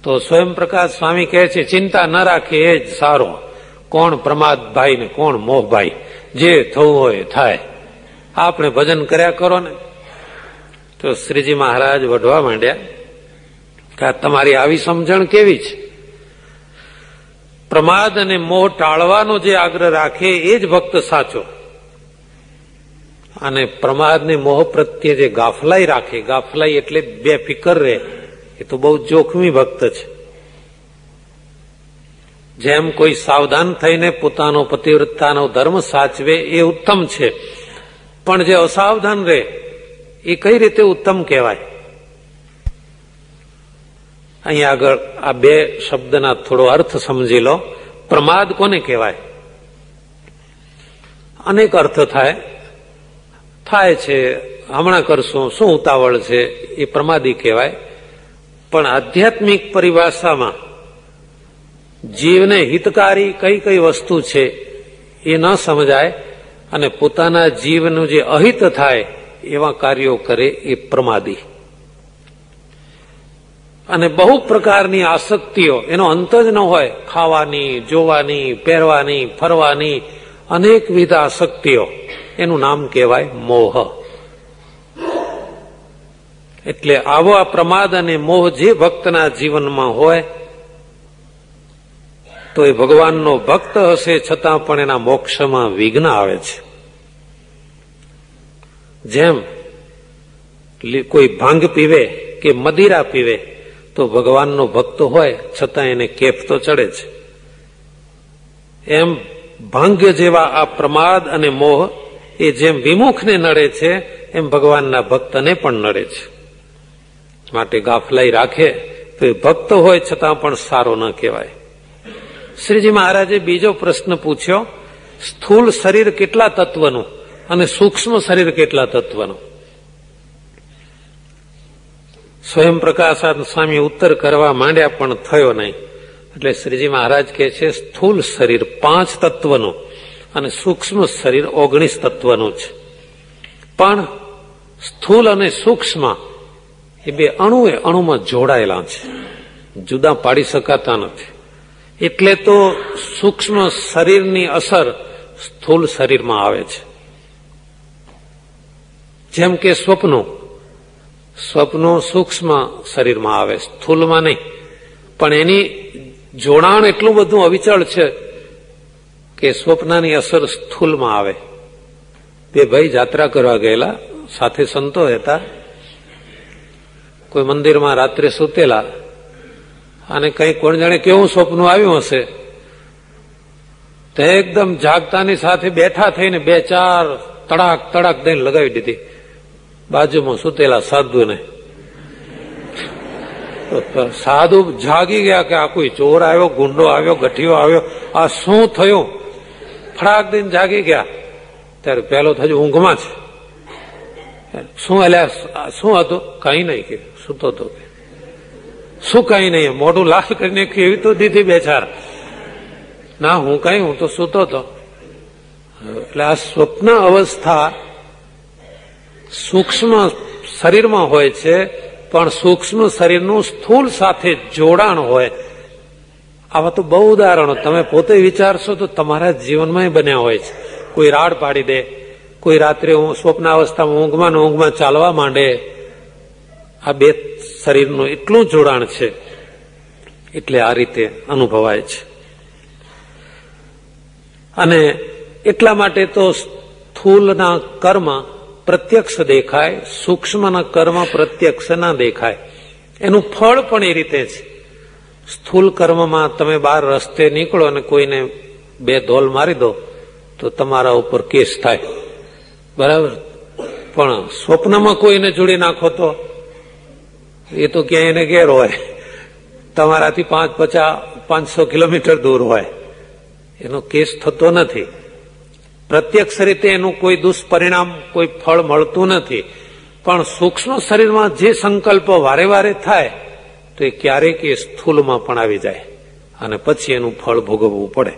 તો સ્વયંપ્રકાશ સ્વામી કહે છે ચિંતા ન રાખે એ જ સારો. કોણ પ્રમાદભાઈ ને કોણ મોહભાઈ, જે થવું હોય થાય, આપણે ભજન કર્યા કરો ને. તો શ્રીજી મહારાજ વઢવા માંડ્યા કે તમારી આવી સમજણ કેવી છે? પ્રમાદ અને મોહ ટાળવાનો જે આગ્રહ રાખે એ જ ભક્ત સાચો. અને પ્રમાદ ને મોહ પ્રત્યે જે ગાફલાઈ રાખે, ગાફલાઈ એટલે બેફિકર રહે, એ તો બહુ જોખમી ભક્ત છે. જેમ કોઈ સાવધાન થઈને પોતાનો પતિવ્રતાનો ધર્મ સાચવે એ ઉત્તમ છે, પણ જે અસાવધાન રહે એ કઈ રીતે ઉત્તમ કહેવાય? અહીંયા આગળ આ બે શબ્દના થોડો અર્થ સમજી લો. પ્રમાદ કોને કહેવાય? અનેક અર્થ થાય છે, હમણાં કરશું, શું ઉતાવળ છે, એ પ્રમાદી કહેવાય. પણ આધ્યાત્મિક પરિભાષામાં જીવને હિતકારી કઈ કઈ વસ્તુ છે એ ન સમજાય અને પોતાના જીવનું જે અહિત થાય એવા કાર્યો કરે એ પ્રમાદી. અને બહુ પ્રકારની આસક્તિઓ, એનો અંત જ ન હોય, ખાવાની, જોવાની, પહેરવાની, ફરવાની, અનેકવિધ આસક્તિઓ, એનું નામ કહેવાય મોહ. એટલે આવો આ પ્રમાદ અને મોહ જે ભક્તના જીવનમાં હોય તો એ ભગવાનનો ભક્ત હશે છતાં પણ એના મોક્ષમાં વિઘ્ન આવે છે. જેમ કોઈ ભાંગ પીવે કે મદિરા પીવે તો ભગવાનનો ભક્ત હોય છતાં એને કેફ તો ચડે છે. એમ ભાંગ જેવા આ પ્રમાદ અને મોહ એ જેમ વિમુખને નડે છે એમ ભગવાનના ભક્તને પણ નડે છે. માટે ગાફલાઈ રાખે તો એ ભક્ત હોય છતાં પણ સારો ન કહેવાય. શ્રીજી મહારાજે બીજો પ્રશ્ન પૂછ્યો, સ્થૂળ શરીર કેટલા તત્વનું અને સૂક્ષ્મ શરીર કેટલા તત્વનું? સ્વયંપ્રકાશાનંદ સ્વામી ઉત્તર કરવા માંડ્યા પણ થયો નહીં. એટલે શ્રીજી મહારાજ કહે છે સ્થૂળ શરીર 5 તત્વનું અને સૂક્ષ્મ શરીર 19 તત્વનું છે. પણ સ્થૂળ અને સૂક્ષ્મ એ બે અણુમાં જોડાયેલા છે, જુદા પાડી શકાતા નથી. એટલે તો સૂક્ષ્મ શરીરની અસર સ્થૂળ શરીરમાં આવે છે. જેમ કે સ્વપ્નો સૂક્ષ્મ શરીરમાં આવે, સ્થૂલમાં નહીં. પણ એની જોડાણ એટલું બધું અવિચળ છે કે સ્વપ્નની અસર સ્થૂલમાં આવે. બે ભાઈ જાત્રા કરવા ગયેલા, સાથે સંતો હતા. કોઈ મંદિરમાં રાત્રે સૂતેલા અને કઈ કોણ જાણે કેવું સ્વપ્ન આવ્યું હશે, તો એકદમ જાગતાની સાથે બેઠા થઈને 2-4 તડાક દઈને લગાવી દીધી બાજુમાં સૂતેલા સાધુને. સાધુ જાગી ગયા કે આ કોઈ ચોર આવ્યો, ગુંડો આવ્યો, ગઠિયો આવ્યો, આ શું થયું? ફડાક દઈને જાગી ગયા. ત્યારે પહેલો થયું ઊંઘમાં છે. શું અલ્યા શું હતું? કઈ નહીં કે સૂતો હતો. શું કઈ નહીં? મોઢું લાલ કરીને કેવી તો દીધી 2-4. ના હું તો સૂતો હતો. એટલે આ સ્વપ્ન અવસ્થા સૂક્ષ્મ શરીરમાં હોય છે, પણ સૂક્ષ્મ શરીરનું સ્થૂળ સાથે જોડાણ હોય. આવા તો બહુ ઉદાહરણો તમે પોતે વિચારશો તો તમારા જીવનમાં બન્યા હોય છે. કોઈ રાડ પાડી દે, કોઈ રાત્રે સ્વપ્ન અવસ્થામાં ઊંઘમાં ચાલવા માંડે. આ બે શરીરનું એટલું જોડાણ છે, એટલે આ રીતે અનુભવાય છે. અને એટલા માટે તો સ્થૂલના કર્મ પ્રત્યક્ષ દેખાય, સૂક્ષ્મના કર્મ પ્રત્યક્ષ ના દેખાય. એનું ફળ પણ એ રીતે છે. સ્થૂલ કર્મમાં તમે બહાર રસ્તે નીકળો અને કોઈને 2 ધોલ મારી દો તો તમારા ઉપર કેસ થાય, બરાબર. પણ સ્વપ્નમાં કોઈને જોડી નાખો તો એ તો ક્યાંય એને ઘેર હોય, તમારાથી 500 કિલોમીટર દૂર હોય, એનો કેસ થતો નથી. પ્રત્યક્ષ રીતે એનું કોઈ દુષ્પરિણામ, કોઈ ફળ મળતું નથી. પણ સૂક્ષ્મ શરીરમાં જે સંકલ્પો વારે વારે થાય તો એ ક્યારેક એ સ્થૂલમાં પણ આવી જાય અને પછી એનું ફળ ભોગવવું પડે.